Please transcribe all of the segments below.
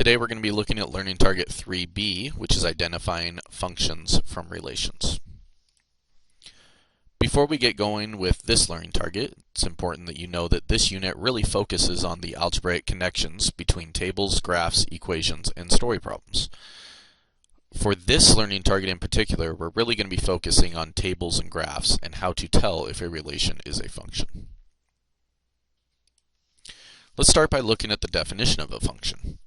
Today we're going to be looking at learning target 3B, which is identifying functions from relations. Before we get going with this learning target, it's important that you know that this unit really focuses on the algebraic connections between tables, graphs, equations, and story problems. For this learning target in particular, we're really going to be focusing on tables and graphs and how to tell if a relation is a function. Let's start by looking at the definition of a function.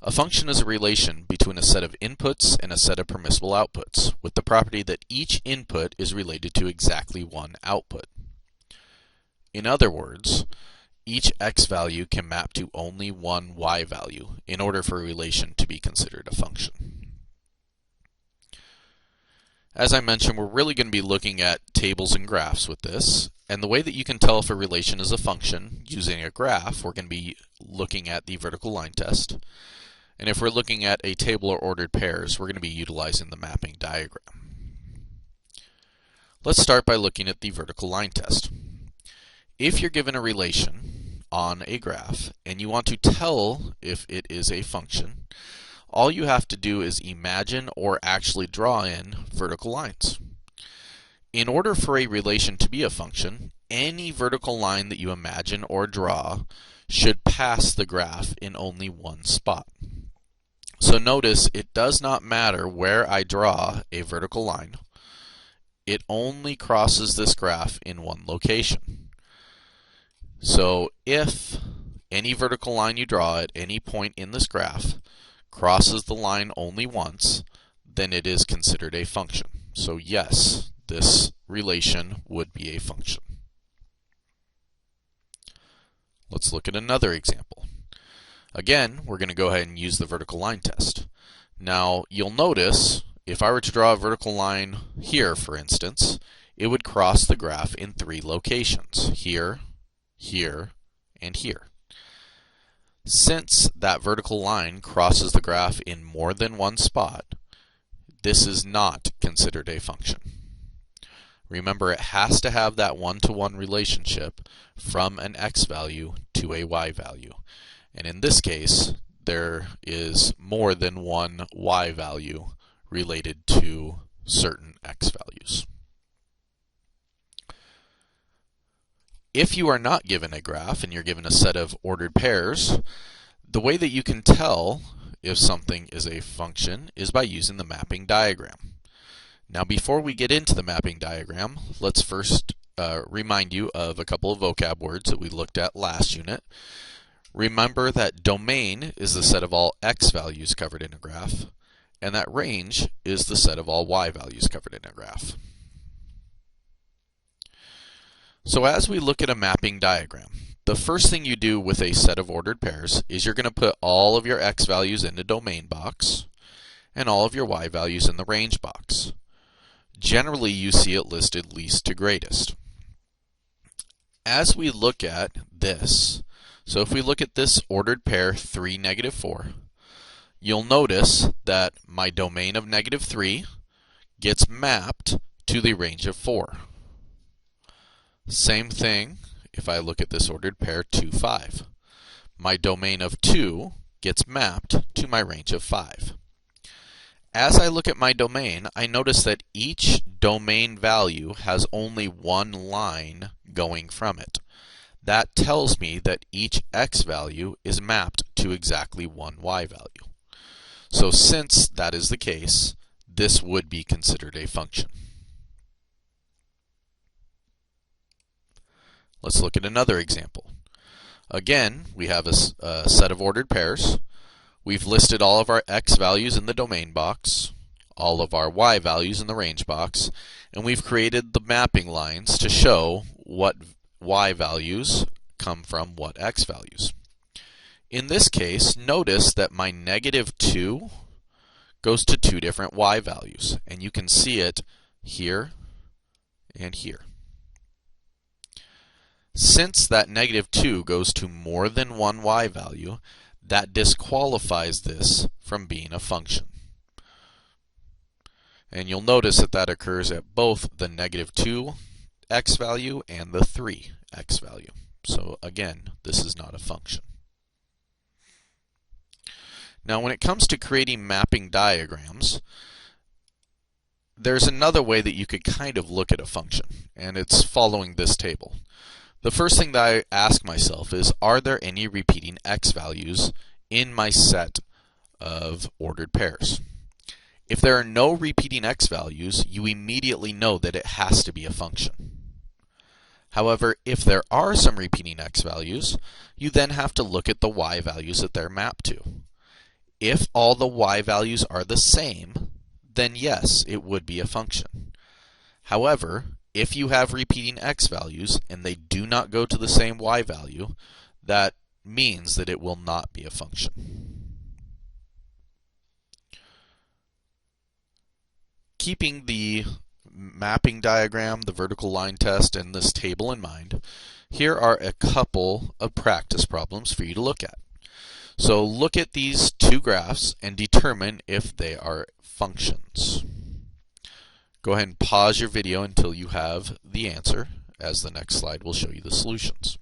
A function is a relation between a set of inputs and a set of permissible outputs, with the property that each input is related to exactly one output. In other words, each x value can map to only one y value in order for a relation to be considered a function. As I mentioned, we're really going to be looking at tables and graphs with this, and the way that you can tell if a relation is a function using a graph, we're going to be looking at the vertical line test. And if we're looking at a table or ordered pairs, we're going to be utilizing the mapping diagram. Let's start by looking at the vertical line test. If you're given a relation on a graph and you want to tell if it is a function, all you have to do is imagine or actually draw in vertical lines. In order for a relation to be a function, any vertical line that you imagine or draw should pass the graph in only one spot. So notice it does not matter where I draw a vertical line. It only crosses this graph in one location. So if any vertical line you draw at any point in this graph crosses the line only once, then it is considered a function. So yes, this relation would be a function. Let's look at another example. Again, we're going to go ahead and use the vertical line test. Now, you'll notice if I were to draw a vertical line here, for instance, it would cross the graph in three locations: here, here, and here. Since that vertical line crosses the graph in more than one spot, this is not considered a function. Remember, it has to have that one-to-one relationship from an x value to a y value. And in this case, there is more than one y value related to certain x values. If you are not given a graph and you're given a set of ordered pairs, the way that you can tell if something is a function is by using the mapping diagram. Now, before we get into the mapping diagram, let's first remind you of a couple of vocab words that we looked at last unit. Remember that domain is the set of all x values covered in a graph, and that range is the set of all y values covered in a graph. So as we look at a mapping diagram, the first thing you do with a set of ordered pairs is you're going to put all of your x values in the domain box and all of your y values in the range box. Generally, you see it listed least to greatest. As we look at this, so if we look at this ordered pair 3, -4, you'll notice that my domain of -3 gets mapped to the range of 4. Same thing if I look at this ordered pair 2, 5. My domain of 2 gets mapped to my range of 5. As I look at my domain, I notice that each domain value has only one line going from it. That tells me that each x value is mapped to exactly one y value. So since that is the case, this would be considered a function. Let's look at another example. Again, we have a set of ordered pairs. We've listed all of our x values in the domain box, all of our y values in the range box, and we've created the mapping lines to show what y values come from what x values. In this case, notice that my -2 goes to two different y values, and you can see it here and here. Since that -2 goes to more than one y value, that disqualifies this from being a function. And you'll notice that that occurs at both the -2 x value and the 3 x value. So again, this is not a function. Now, when it comes to creating mapping diagrams, there's another way that you could kind of look at a function, and it's following this table. The first thing that I ask myself is, are there any repeating x values in my set of ordered pairs? If there are no repeating x values, you immediately know that it has to be a function. However, if there are some repeating x values, you then have to look at the y values that they're mapped to. If all the y values are the same, then yes, it would be a function. However, if you have repeating x values and they do not go to the same y value, that means that it will not be a function. Keeping the mapping diagram, the vertical line test, and this table in mind, here are a couple of practice problems for you to look at. So look at these two graphs and determine if they are functions. Go ahead and pause your video until you have the answer, as the next slide will show you the solutions.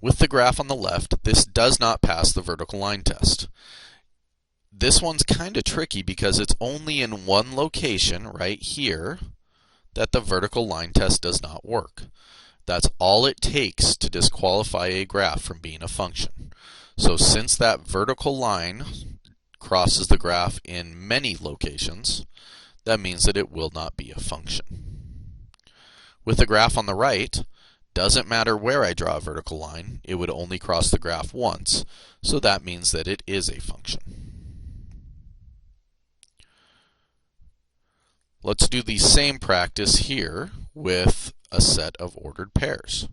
With the graph on the left, this does not pass the vertical line test. This one's kind of tricky because it's only in one location, right here, that the vertical line test does not work. That's all it takes to disqualify a graph from being a function. So since that vertical line crosses the graph in many locations, that means that it will not be a function. With the graph on the right, doesn't matter where I draw a vertical line, it would only cross the graph once, so that means that it is a function. Let's do the same practice here with a set of ordered pairs.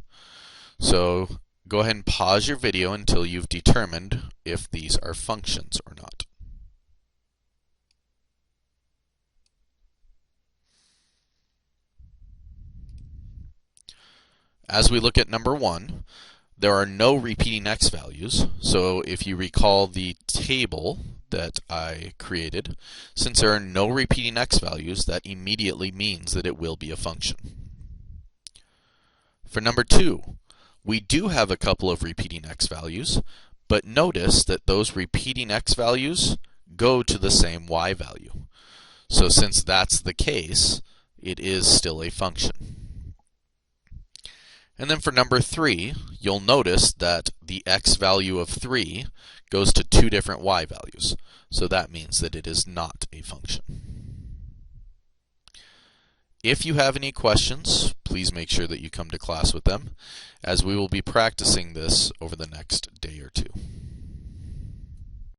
So go ahead and pause your video until you've determined if these are functions or not. As we look at number 1, there are no repeating x values. So if you recall the table that I created, since there are no repeating x values, that immediately means that it will be a function. For number 2, we do have a couple of repeating x values, but notice that those repeating x values go to the same y value. So since that's the case, it is still a function. And then for number 3, you'll notice that the x value of 3 goes to two different y values. So that means that it is not a function. If you have any questions, please make sure that you come to class with them, as we will be practicing this over the next day or two.